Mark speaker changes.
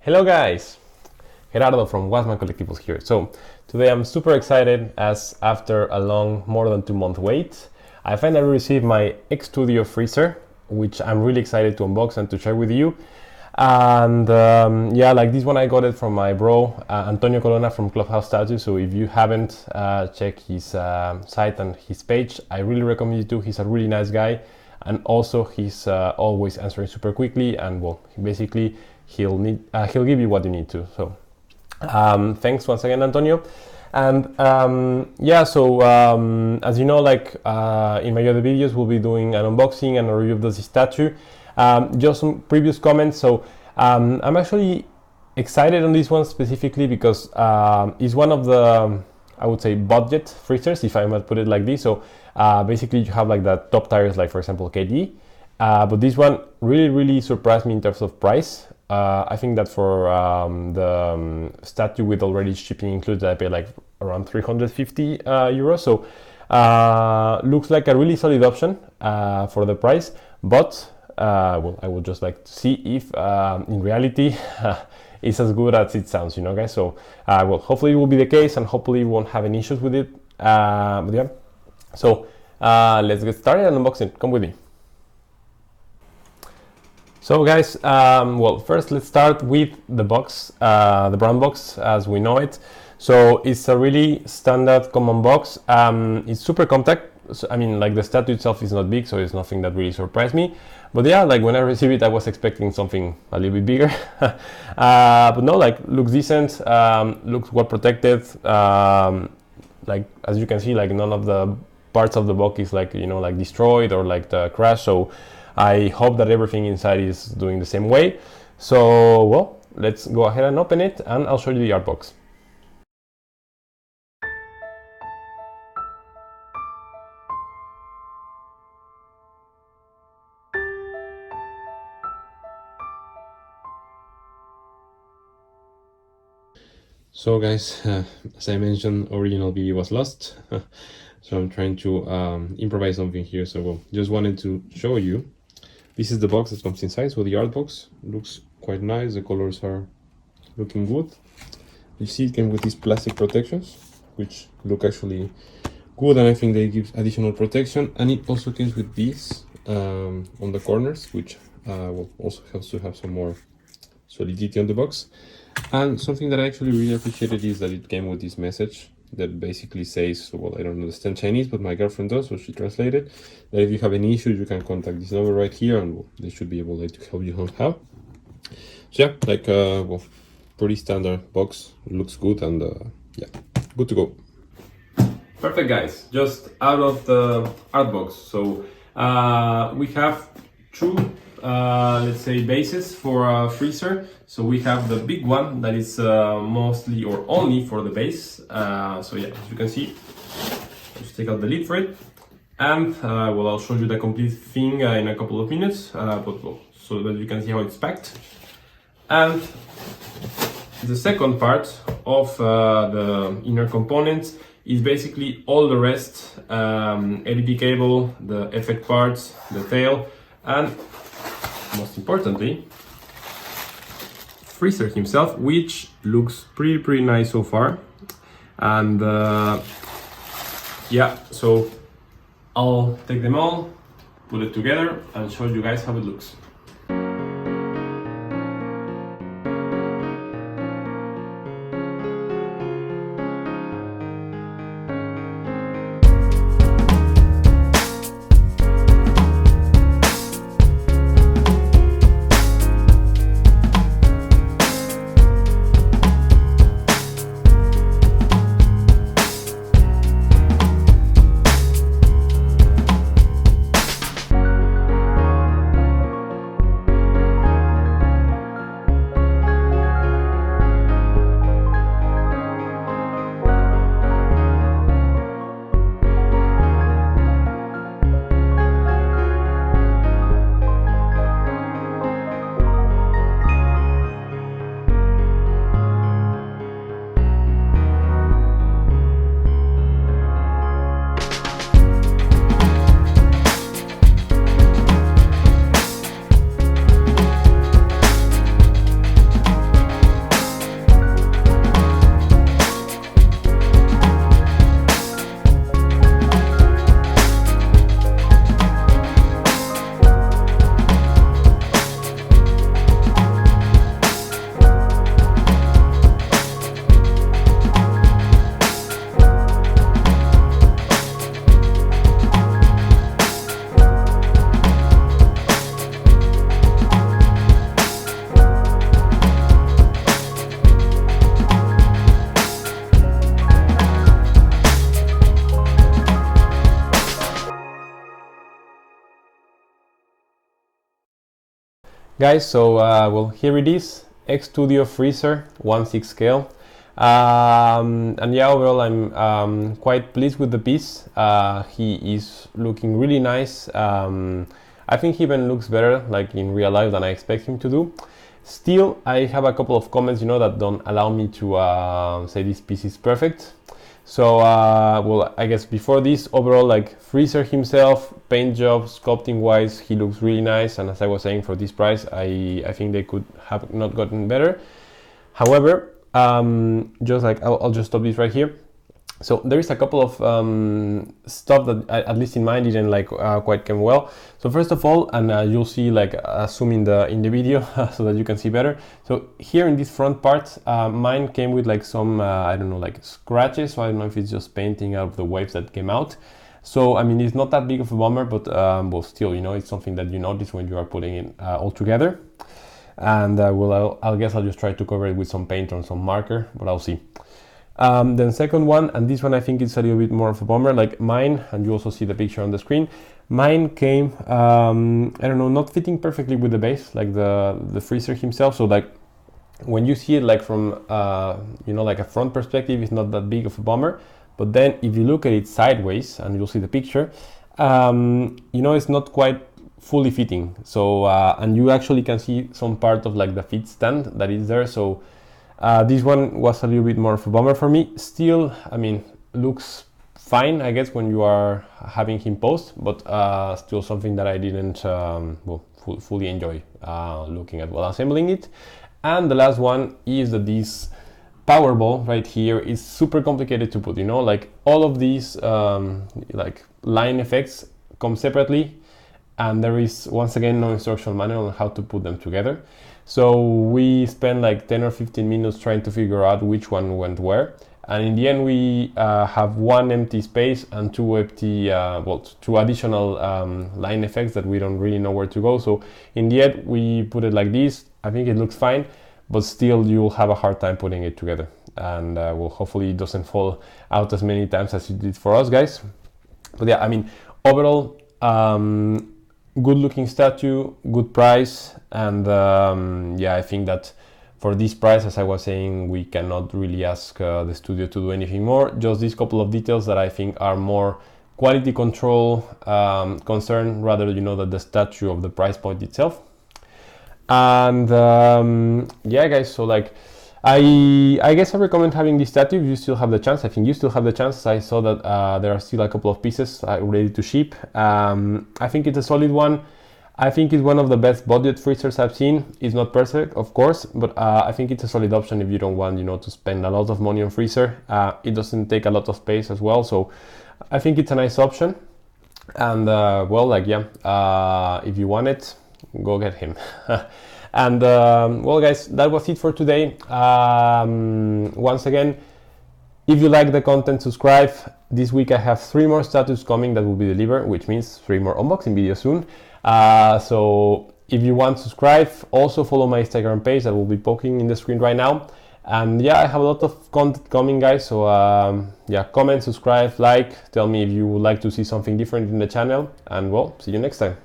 Speaker 1: Hello guys, Gerardo from Wasman Colectivos here. So today I'm super excited as after a long, more than 2 month wait, I finally received my X Studio freezer, which I'm really excited to unbox and to share with you. And yeah, like this one I got it from my bro Antonio Corona from Clubhouse Tattoo. So if you haven't checked his site and his page, I really recommend you to. He's a really nice guy, and also he's always answering super quickly, and well, basically he'll give you what you need to. So thanks once again, Antonio. And yeah, so as you know, like in my other videos, we'll be doing an unboxing and a review of this statue. Just some previous comments. So I'm actually excited on this one specifically because it's one of the, I would say, budget freezers, if I might put it like this. So basically you have like the top tires, like for example KD, but this one really surprised me in terms of price. I think that for the statue with already shipping included, I paid like around 350 euros. So looks like a really solid option for the price, but well, I would just like to see if in reality it's as good as it sounds, you know, guys. So well, hopefully it will be the case, and hopefully we won't have any issues with it. But yeah, so let's get started and unboxing. Come with me. So guys, well, first let's start with the box, the brown box as we know it. So it's a really standard common box. It's super compact. So, I mean, like the statue itself is not big, so it's nothing that really surprised me. But yeah, like when I received it, I was expecting something a little bit bigger. But no, like looks decent, looks well protected. Like as you can see, like none of the parts of the box is like, you know, like destroyed or like the crash. So I hope that everything inside is doing the same way. So well, let's go ahead and open it, and I'll show you the art box. So guys, as I mentioned, original video was lost. So I'm trying to improvise something here. So well, just wanted to show you. This is the box that comes inside. So the art box looks quite nice. The colors are looking good. You see it came with these plastic protections, which look actually good, and I think they give additional protection. And it also comes with these on the corners, which will also helps to have some more solidity on the box. And something that I actually really appreciated is that it came with this message that basically says, well, I don't understand Chinese, but my girlfriend does, so she translated, that if you have any issues, you can contact this number right here, and well, they should be able to help you somehow. So yeah, like well, pretty standard box, looks good, and yeah, good to go. Perfect, guys. Just out of the art box, so we have two let's say bases for a freezer. So we have the big one that is mostly or only for the base. So yeah, as you can see, just take out the lid for it, and well, I'll show you the complete thing in a couple of minutes, but well, so that you can see how it's packed. And the second part of the inner components is basically all the rest, LED cable, the effect parts, the tail, and most importantly, freezer himself, which looks pretty nice so far. And yeah, so I'll take them all, put it together, and show you guys how it looks. Guys, so well, here it is, X Studio Freezer 1/6 scale. And yeah, overall I'm quite pleased with the piece. He is looking really nice. I think he even looks better like in real life than I expect him to do. Still, I have a couple of comments, you know, that don't allow me to say this piece is perfect. So, well, I guess before this, overall, like Freezer himself, paint job, sculpting wise, he looks really nice. And as I was saying, for this price, I think they could have not gotten better. However, just like I'll just stop this right here. So there is a couple of stuff that at least in mine didn't like quite come well. So first of all, and you'll see like zoom in the video so that you can see better. So here in this front part, mine came with like some I don't know, like scratches. So I don't know if it's just painting out of the waves that came out. So I mean, it's not that big of a bummer, but well, still, you know, it's something that you notice when you are putting it all together. And well, I guess I'll just try to cover it with some paint or some marker, but I'll see. Then second one, and this one I think it's a little bit more of a bummer, like mine, and you also see the picture on the screen. Mine came, I don't know, not fitting perfectly with the base, like the Freezer himself. So like when you see it like from, you know, like a front perspective, it's not that big of a bummer. But then if you look at it sideways, and you'll see the picture, you know, it's not quite fully fitting. So, and you actually can see some part of like the feet stand that is there. So this one was a little bit more of a bummer for me. Still, I mean, looks fine, I guess, when you are having him post, but still something that I didn't well, fully enjoy looking at while assembling it. And the last one is that this power ball right here is super complicated to put, you know, like all of these like line effects come separately, and there is once again no instruction manual on how to put them together. So we spent like 10 or 15 minutes trying to figure out which one went where. And in the end, we have one empty space and two empty, well, two additional line effects that we don't really know where to go. So in the end, we put it like this. I think it looks fine, but still you'll have a hard time putting it together. And well, hopefully it doesn't fall out as many times as it did for us, guys. But yeah, I mean, overall, good looking statue, good price, and yeah, I think that for this price, as I was saying, we cannot really ask the studio to do anything more. Just these couple of details that I think are more quality control concern rather, you know, than the statue of the price point itself. And yeah, guys, so like I guess I recommend having this statue if you still have the chance. I think you still have the chance. I saw that there are still a couple of pieces ready to ship. I think it's a solid one. I think it's one of the best budget freezers I've seen. It's not perfect, of course, but I think it's a solid option if you don't want, you know, to spend a lot of money on freezer. It doesn't take a lot of space as well, so I think it's a nice option. And well, like yeah, if you want it, go get him. And well, guys, that was it for today. Once again, if you like the content, subscribe. This week I have 3 more statues coming that will be delivered, which means 3 more unboxing videos soon. So if you want to subscribe, also follow my Instagram page that will be poking in the screen right now. And yeah, I have a lot of content coming, guys. So yeah, comment, subscribe, like, tell me if you would like to see something different in the channel. And well, see you next time.